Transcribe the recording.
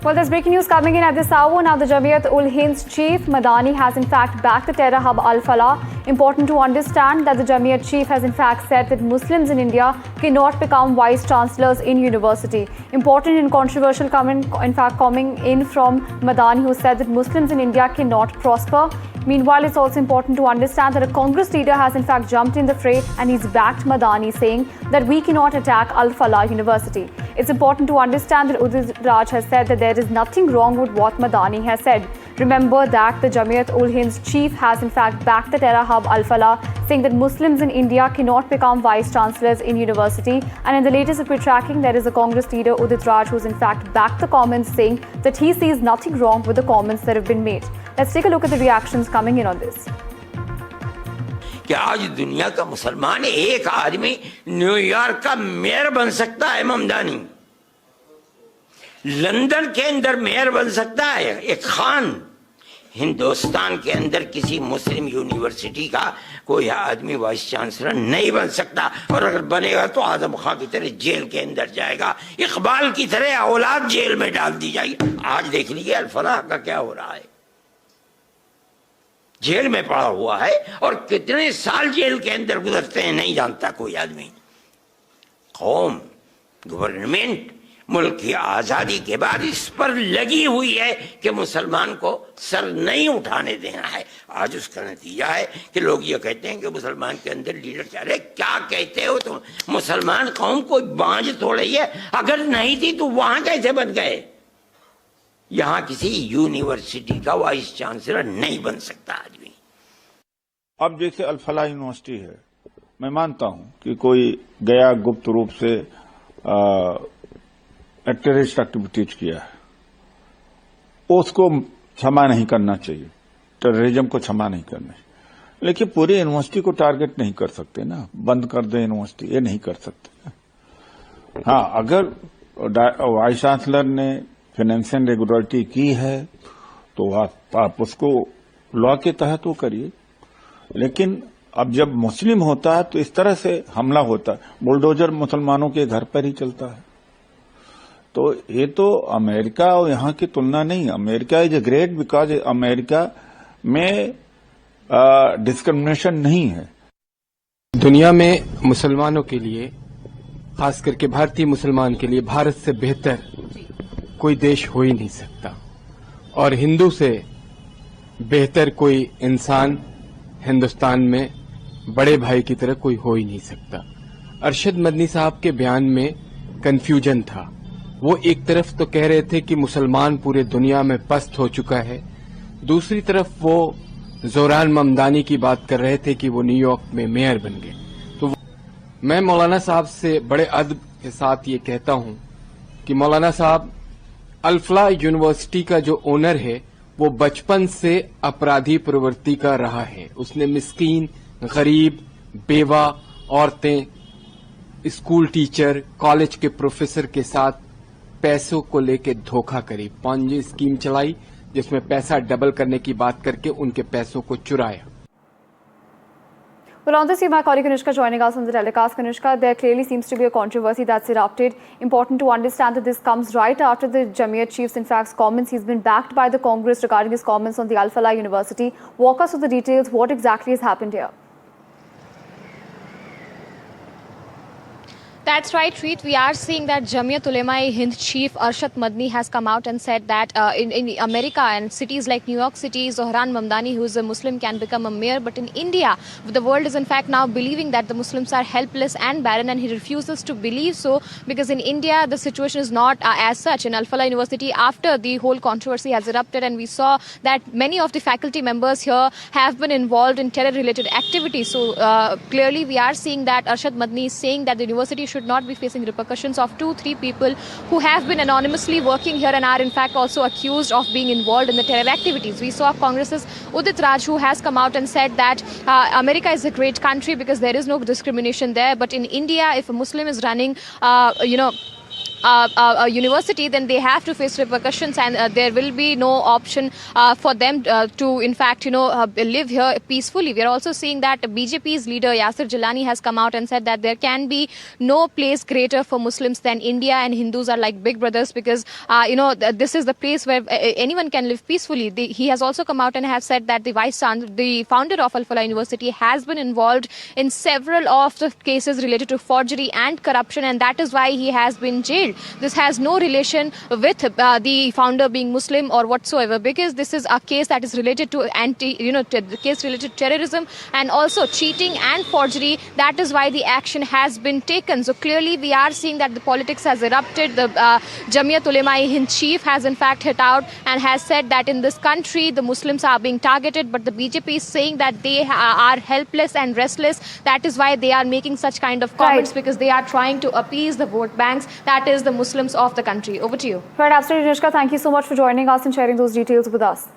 Well, there's breaking news coming in at this hour. Now, the Jamiat-ul-Hind's chief, Madani, has in fact backed the terror hub Al-Falah. Important to understand that the Jamiat chief has in fact said that Muslims in India cannot become vice chancellors in university. Important and controversial comment, in fact, coming in from Madani, who said that Muslims in India cannot prosper. Meanwhile, it's also important to understand that a Congress leader has in fact jumped in the fray and he's backed Madani, saying that we cannot attack Al-Falah University. It's important to understand that Udit Raj has said that there is nothing wrong with what Madani has said. Remember that the Jamiat-ul-Hind's chief has in fact backed the terror hub Al-Falah, saying that Muslims in India cannot become vice chancellors in university. And in the latest that we're tracking, there is a Congress leader, Udit Raj, who's in fact backed the comments, saying that he sees nothing wrong with the comments that have been made. Let's take a look at the reactions coming in on this. کہ آج دنیا کا مسلمان ایک آدمی new York کا mayor بن سکتا ہے ممدانی، لندن کے اندر میئر بن سکتا ہے ایک خان، ہندوستان کے اندر کسی مسلم یونیورسٹی کا کوئی آدمی وائس چانسلر نہیں بن سکتا، اور اگر بنے گا تو اعظم خان کی طرح جیل کے اندر جائے گا، اقبال کی طرح اولاد جیل میں ڈال دی جائے گی۔ آج دیکھ لیجیے الفلاح کا کیا ہو رہا ہے، جیل میں پڑا ہوا ہے، اور کتنے سال جیل کے اندر گزرتے ہیں نہیں جانتا کوئی آدمی۔ قوم، گورنمنٹ ملک کی آزادی کے بعد اس پر لگی ہوئی ہے کہ مسلمان کو سر نہیں اٹھانے دینا ہے۔ آج اس کا نتیجہ ہے کہ لوگ یہ کہتے ہیں کہ مسلمان کے اندر لیڈر چاہ رہے، کیا کہتے ہو تم؟ مسلمان قوم کوئی بانجھ تھوڑی ہے، اگر نہیں تھی تو وہاں کیسے بن گئے؟ یہاں کسی یونیورسٹی کا وائس چانسلر نہیں بن سکتا آدمی۔ اب جیسے الفلاح یونیورسٹی ہے، میں مانتا ہوں کہ کوئی گیا گپت روپ سے ٹیررسٹ ایکٹیویٹیز کیا ہے، اس کو چھما نہیں کرنا چاہیے، ٹیررزم کو چھما نہیں کرنا چاہیے، لیکن پوری یونیورسٹی کو ٹارگٹ نہیں کر سکتے نا، بند کر دیں یونیورسٹی، یہ نہیں کر سکتے۔ ہاں، اگر وائس چانسلر نے فائنینشیل ریگولرٹی کی ہے تو آپ اس کو لا کے تحت وہ کریے، لیکن اب جب مسلم ہوتا ہے تو اس طرح سے حملہ ہوتا ہے، بلڈوزر مسلمانوں کے گھر پر ہی چلتا ہے، تو یہ تو امریکہ اور یہاں کی تلنا نہیں۔ امریکہ از اے گریٹ بیکاز امریکہ میں ڈسکرمنیشن نہیں ہے۔ دنیا میں مسلمانوں کے لیے، خاص کر کے بھارتی مسلمان کے لیے، بھارت سے بہتر کوئی دیش ہو ہی نہیں سکتا، اور ہندو سے بہتر کوئی انسان ہندوستان میں بڑے بھائی کی طرح کوئی ہو ہی نہیں سکتا۔ ارشد مدنی صاحب کے بیان میں کنفیوژن تھا، وہ ایک طرف تو کہہ رہے تھے کہ مسلمان پورے دنیا میں پست ہو چکا ہے، دوسری طرف وہ زوران ممدانی کی بات کر رہے تھے کہ وہ نیو یارک میں میئر بن گئے۔ تو میں مولانا صاحب سے بڑے ادب کے ساتھ یہ کہتا ہوں کہ مولانا صاحب، الفلاح یونیورسٹی کا جو اونر ہے وہ بچپن سے اپرادھی پرورتی کا رہا ہے، اس نے مسکین، غریب، بیوہ عورتیں، اسکول ٹیچر، کالج کے پروفیسر کے ساتھ پیسوں کو لے کے دھوکہ کری، پانجی اسکیم چلائی جس میں پیسہ ڈبل کرنے کی بات کر کے ان کے پیسوں کو چرایا۔ Well, on this, my colleague Kanishka joining us on the telecast. Kanishka, there clearly seems to be a controversy that's erupted. Important to understand that this comes right after the Jamiat chief's, in fact, comments. He's been backed by the Congress regarding his comments on the Al-Falah University. Walk us through the details. What exactly has happened here? That's right, Preet. We are seeing that Jamiat Ulema-e-Hind chief Arshad Madani has come out and said that in America and cities like New York City, Zohran Mamdani, who is a Muslim, can become a mayor. But in India, the world is in fact now believing that the Muslims are helpless and barren, and he refuses to believe so, because in India the situation is not as such. In Al-Falah University, after the whole controversy has erupted, and we saw that many of the faculty members here have been involved in terror-related activities. So clearly we are seeing that Arshad Madani is saying that the university should not be facing repercussions of 2-3 people who have been anonymously working here and are in fact also accused of being involved in the terror activities. We saw Congress's Udit Raj, who has come out and said that America is a great country because there is no discrimination there, but in India, if a Muslim is running, university, then they have to face repercussions, and there will be no option for them to, in fact, live here peacefully. We are also seeing that BJP's leader Yasir Jilani has come out and said that there can be no place greater for Muslims than India, and Hindus are like big brothers because this is the place where anyone can live peacefully. He has also come out and has said that the founder of Al Falah University has been involved in several of the cases related to forgery and corruption, and that is why he has been jailed. This has no relation with the founder being Muslim or whatsoever, because this is a case that is related to the case related to terrorism and also cheating and forgery. That is why the action has been taken. So clearly we are seeing that the politics has erupted. The Jamiyat Ulema-e-Hind chief has in fact hit out and has said that in this country the Muslims are being targeted, but the BJP is saying that they are helpless and restless. That is why they are making such kind of comments, because they are trying to appease the vote banks, that is the Muslims of the country. Over to you. Right, absolutely, Nishka. Thank you so much for joining us and sharing those details with us.